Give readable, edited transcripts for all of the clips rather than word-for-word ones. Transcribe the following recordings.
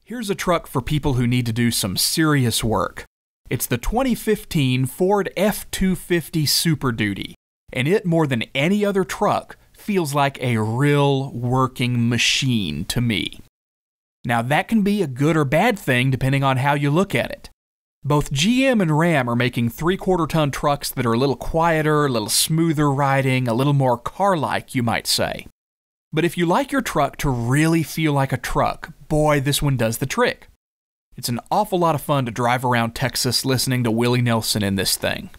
Here's a truck for people who need to do some serious work. It's the 2015 Ford F-250 Super Duty, and it, more than any other truck, feels like a real working machine to me. Now that can be a good or bad thing depending on how you look at it. Both GM and Ram are making 3/4-ton trucks that are a little quieter, a little smoother riding, a little more car-like, you might say. But if you like your truck to really feel like a truck, boy, this one does the trick. It's an awful lot of fun to drive around Texas listening to Willie Nelson in this thing.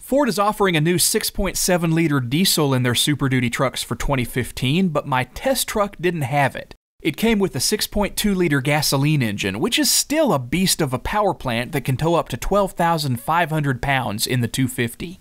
Ford is offering a new 6.7-liter diesel in their Super Duty trucks for 2015, but my test truck didn't have it. It came with a 6.2-liter gasoline engine, which is still a beast of a power plant that can tow up to 12,500 pounds in the 250.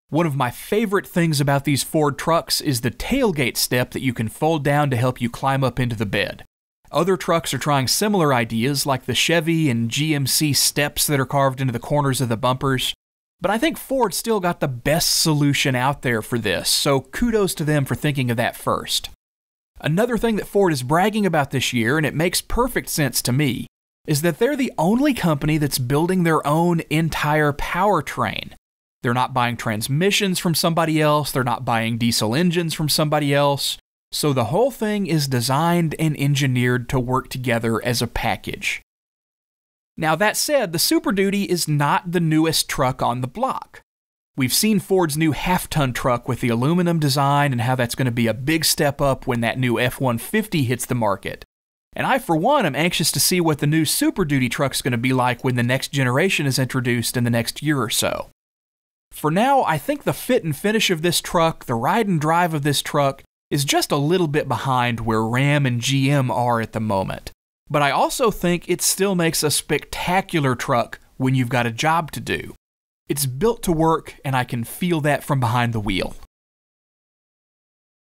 One of my favorite things about these Ford trucks is the tailgate step that you can fold down to help you climb up into the bed. Other trucks are trying similar ideas like the Chevy and GMC steps that are carved into the corners of the bumpers, but I think Ford still got the best solution out there for this, so kudos to them for thinking of that first. Another thing that Ford is bragging about this year, and it makes perfect sense to me, is that they're the only company that's building their own entire powertrain. They're not buying transmissions from somebody else, they're not buying diesel engines from somebody else, so the whole thing is designed and engineered to work together as a package. Now that said, the Super Duty is not the newest truck on the block. We've seen Ford's new half-ton truck with the aluminum design and how that's going to be a big step up when that new F-150 hits the market. And I, for one, am anxious to see what the new Super Duty truck's going to be like when the next generation is introduced in the next year or so. For now, I think the fit and finish of this truck, the ride and drive of this truck, is just a little bit behind where Ram and GM are at the moment. But I also think it still makes a spectacular truck when you've got a job to do. It's built to work, and I can feel that from behind the wheel.